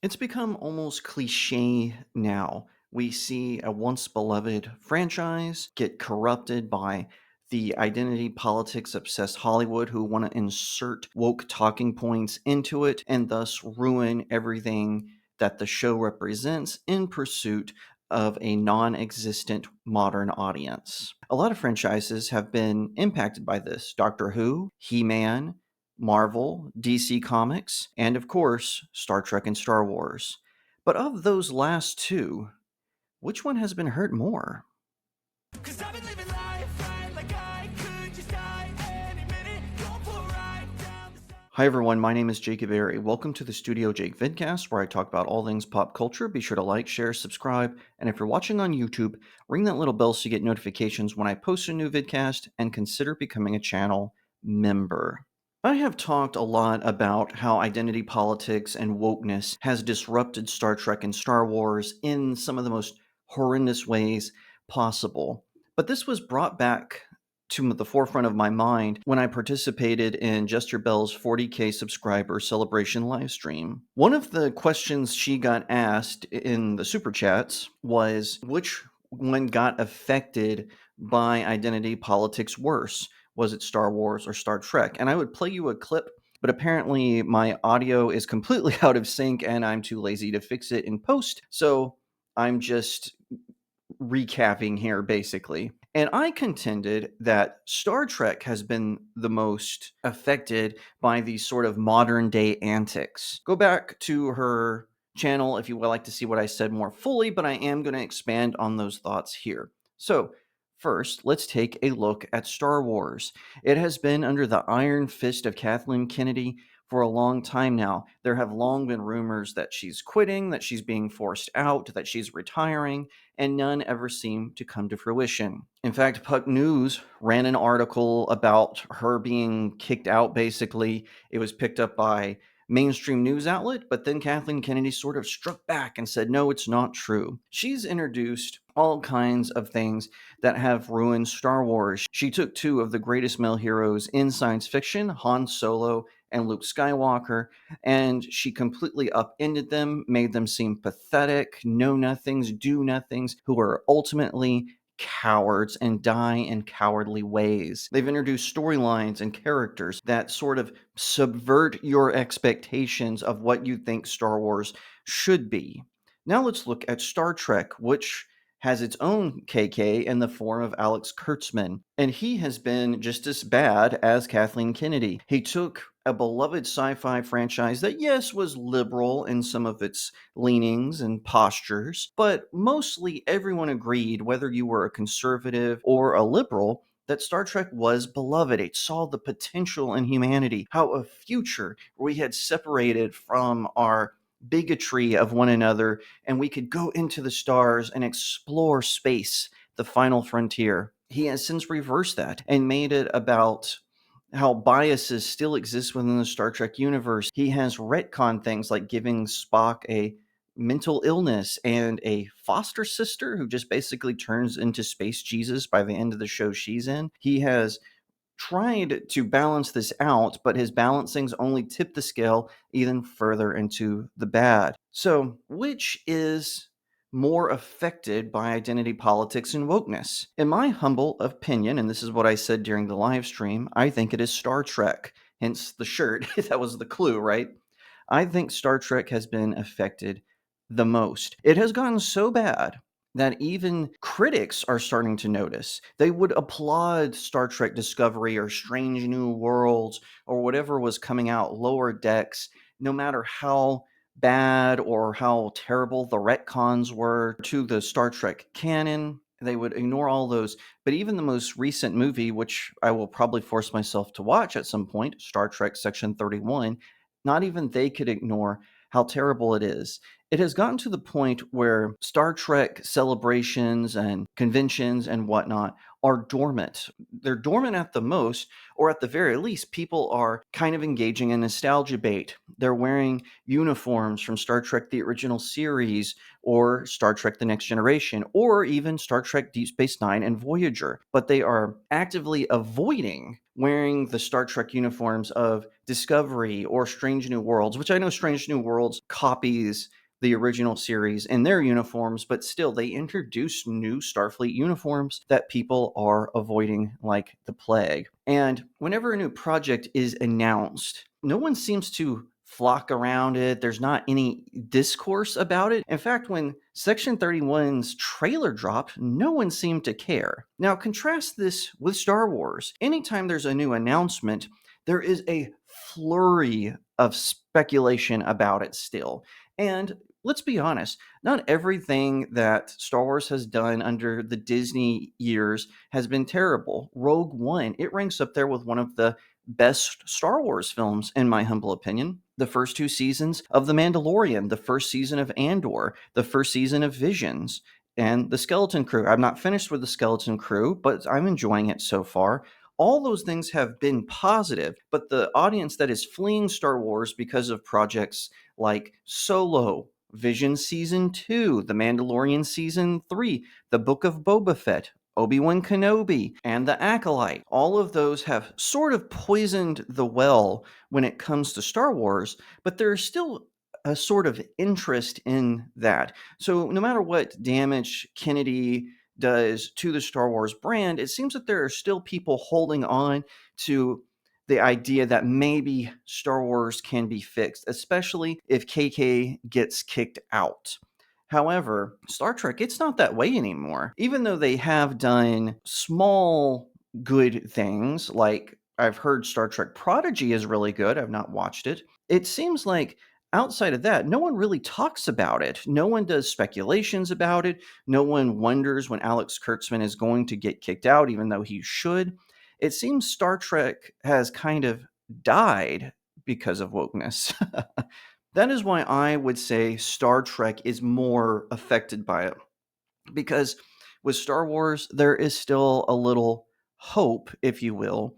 It's become almost cliche now. We see a once beloved franchise get corrupted by the identity politics obsessed Hollywood who want to insert woke talking points into it and thus ruin everything that the show represents in pursuit of a non existent modern audience. A lot of franchises have been impacted by this. Doctor Who, He Man, Marvel, DC Comics, and of course, Star Trek and Star Wars. But of those last two, which one has been hurt more? 'Cause I've been living life right like I could just die any minute. Going for a ride down the side. Hi everyone, my name is Jacob Berry. Welcome to the StudioJake vidcast where I talk about all things pop culture. Be sure to like, share, subscribe, and if you're watching on YouTube, ring that little bell so you get notifications when I post a new vidcast and consider becoming a channel member. I have talked a lot about how identity politics and wokeness has disrupted Star Trek and Star Wars in some of the most horrendous ways possible. But this was brought back to the forefront of my mind when I participated in Jester Bell's 40K subscriber celebration live stream. One of the questions she got asked in the super chats was which one got affected by identity politics worse? Was it Star Wars or Star Trek? And I would play you a clip, but apparently my audio is completely out of sync and I'm too lazy to fix it in post. So I'm just recapping here basically. And I contended that Star Trek has been the most affected by these sort of modern day antics. Go back to her channel if you would like to see what I said more fully, but I am going to expand on those thoughts here. So, first, let's take a look at Star Wars. It has been under the iron fist of Kathleen Kennedy for a long time now. There have long been rumors that she's quitting, that she's being forced out, that she's retiring, and none ever seem to come to fruition. In fact, Puck News ran an article about her being kicked out, basically. It was picked up by mainstream news outlet, but then Kathleen Kennedy sort of struck back and said, no, it's not true. She's introduced all kinds of things that have ruined Star Wars. She took two of the greatest male heroes in science fiction, Han Solo and Luke Skywalker, and she completely upended them, made them seem pathetic, know nothings, do nothings, who are ultimately cowards and die in cowardly ways. They've introduced storylines and characters that sort of subvert your expectations of what you think Star Wars should be. Now let's look at Star Trek, which has its own KK in the form of Alex Kurtzman, and he has been just as bad as Kathleen Kennedy. He took a beloved sci-fi franchise that, yes, was liberal in some of its leanings and postures, but mostly everyone agreed, whether you were a conservative or a liberal, that Star Trek was beloved. It saw the potential in humanity, how a future where we had separated from our bigotry of one another and we could go into the stars and explore space, the final frontier. He has since reversed that and made it about how biases still exist within the Star Trek universe. He has retconned things like giving Spock a mental illness and a foster sister who just basically turns into Space Jesus by the end of the show she's in. He has tried to balance this out, but his balancings only tip the scale even further into the bad. So, which is more affected by identity politics and wokeness? In my humble opinion, and this is what I said during the live stream, I think it is Star Trek. Hence the shirt. That was the clue, right? I think Star Trek has been affected the most. It has gotten so bad that even critics are starting to notice. They would applaud Star Trek Discovery or Strange New Worlds or whatever was coming out, Lower Decks, no matter how bad or how terrible the retcons were to the Star Trek canon. They would ignore all those. But even the most recent movie, which I will probably force myself to watch at some point, Star Trek Section 31, not even they could ignore how terrible it is. It has gotten to the point where Star Trek celebrations and conventions and whatnot are dormant. They're dormant at the most, or at the very least, people are kind of engaging in nostalgia bait. They're wearing uniforms from Star Trek the original series, or Star Trek the Next Generation, or even Star Trek Deep Space Nine and Voyager. But they are actively avoiding wearing the Star Trek uniforms of Discovery or Strange New Worlds, which I know Strange New Worlds copies the original series in their uniforms, but still, they introduce new Starfleet uniforms that people are avoiding like the plague. And whenever a new project is announced, no one seems to flock around it. There's not any discourse about it. In fact, when Section 31's trailer dropped, no one seemed to care. Now, contrast this with Star Wars. Anytime there's a new announcement, there is a flurry of speculation about it still. And let's be honest, not everything that Star Wars has done under the Disney years has been terrible. Rogue One, it ranks up there with one of the best Star Wars films, in my humble opinion. The first two seasons of The Mandalorian, the first season of Andor, the first season of Visions, and The Skeleton Crew. I'm not finished with The Skeleton Crew, but I'm enjoying it so far. All those things have been positive, but the audience that is fleeing Star Wars because of projects like Solo, Vision Season 2, The Mandalorian Season 3, The Book of Boba Fett, Obi-Wan Kenobi, and The Acolyte. All of those have sort of poisoned the well when it comes to Star Wars, but there is still a sort of interest in that. So no matter what damage Kennedy does to the Star Wars brand, it seems that there are still people holding on to the idea that maybe Star Wars can be fixed, especially if KK gets kicked out. However, Star Trek, it's not that way anymore. Even though they have done small good things, like I've heard Star Trek Prodigy is really good, I've not watched it. It seems like outside of that, no one really talks about it. No one does speculations about it. No one wonders when Alex Kurtzman is going to get kicked out, even though he should. It seems Star Trek has kind of died because of wokeness. That is why I would say Star Trek is more affected by it. Because with Star Wars, there is still a little hope, if you will,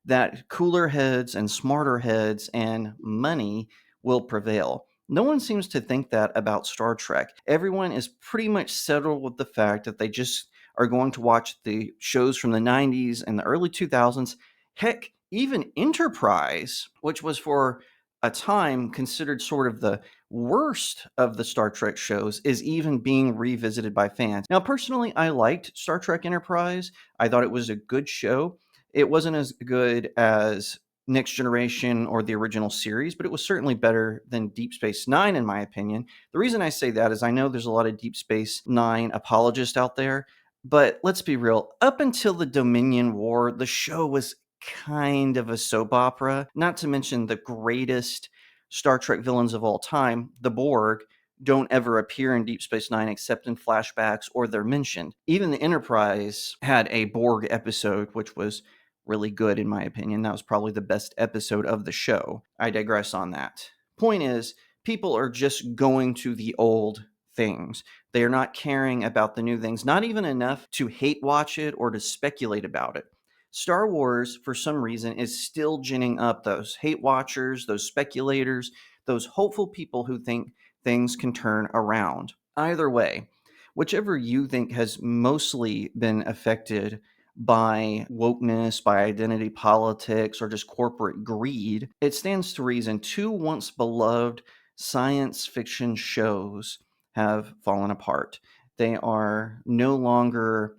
that cooler heads and smarter heads and money will prevail. No one seems to think that about Star Trek. Everyone is pretty much settled with the fact that they just are going to watch the shows from the 90s and the early 2000s. Heck, even Enterprise, which was for a time considered sort of the worst of the Star Trek shows, is even being revisited by fans. Now, personally, I liked Star Trek Enterprise. I thought it was a good show. It wasn't as good as Next Generation or the original series, but it was certainly better than Deep Space Nine, in my opinion. The reason I say that is I know there's a lot of Deep Space Nine apologists out there, but let's be real. Up until the Dominion War, the show was kind of a soap opera, not to mention the greatest Star Trek villains of all time, the Borg, don't ever appear in Deep Space Nine except in flashbacks or they're mentioned. Even the Enterprise had a Borg episode, which was really good, in my opinion. That was probably the best episode of the show. I digress on that. Point is, people are just going to the old things. They are not caring about the new things, not even enough to hate watch it or to speculate about it. Star Wars, for some reason, is still ginning up those hate watchers, those speculators, those hopeful people who think things can turn around. Either way, whichever you think has mostly been affected by wokeness, by identity politics, or just corporate greed, it stands to reason two once beloved science fiction shows have fallen apart. They are no longer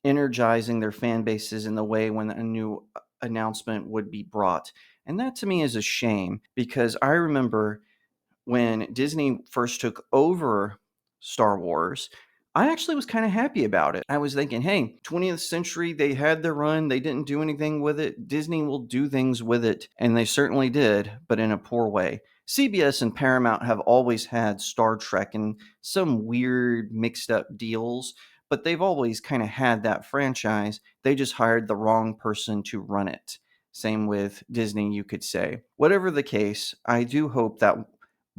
energizing their fan bases in the way when a new announcement would be brought. And that to me is a shame because I remember when Disney first took over Star Wars, I actually was kind of happy about it. I was thinking, hey, 20th century, they had their run, they didn't do anything with it. Disney will do things with it. And they certainly did, but in a poor way. CBS and Paramount have always had Star Trek and some weird mixed up deals, but they've always kind of had that franchise. They just hired the wrong person to run it. Same with Disney, you could say. Whatever the case, I do hope that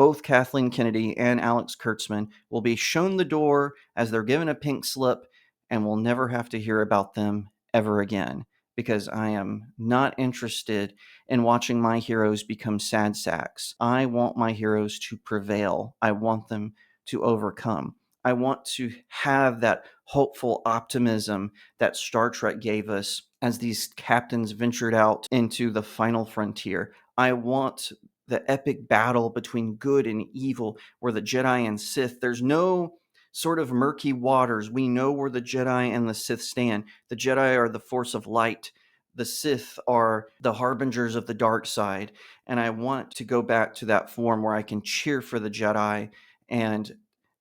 both Kathleen Kennedy and Alex Kurtzman will be shown the door as they're given a pink slip, and we'll never have to hear about them ever again, because I am not interested in watching my heroes become sad sacks. I want my heroes to prevail. I want them to overcome. I want to have that hopeful optimism that Star Trek gave us as these captains ventured out into the final frontier. I want the epic battle between good and evil, where the Jedi and Sith, there's no sort of murky waters. We know where the Jedi and the Sith stand. The Jedi are the force of light. The Sith are the harbingers of the dark side. And I want to go back to that form where I can cheer for the Jedi and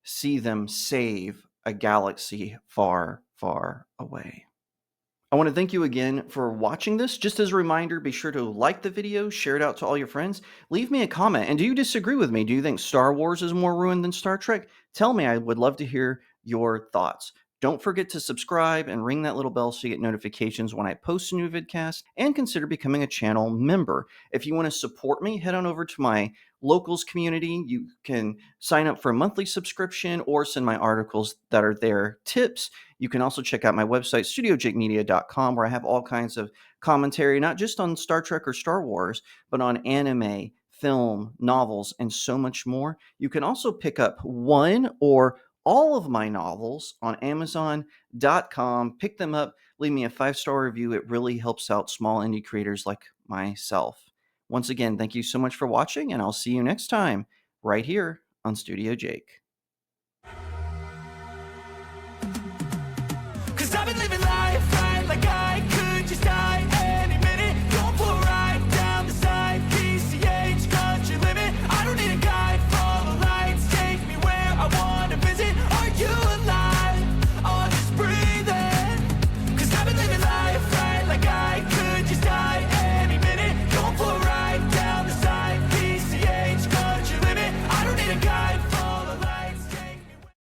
see them save a galaxy far, far away. I want to thank you again for watching this. Just as a reminder, be sure to like the video, share it out to all your friends, leave me a comment. And do you disagree with me? Do you think Star Wars is more ruined than Star Trek? Tell me. I would love to hear your thoughts. Don't forget to subscribe and ring that little bell so you get notifications when I post a new vidcast, and consider becoming a channel member. If you want to support me, head on over to my locals community. You can sign up for a monthly subscription or send my articles that are there tips. You can also check out my website, StudioJakeMedia.com, where I have all kinds of commentary, not just on Star Trek or Star Wars, but on anime, film, novels, and so much more. You can also pick up one or all of my novels on Amazon.com. Pick them up, leave me a 5-star review. It really helps out small indie creators like myself. Once again, thank you so much for watching, and I'll see you next time right here on Studio Jake.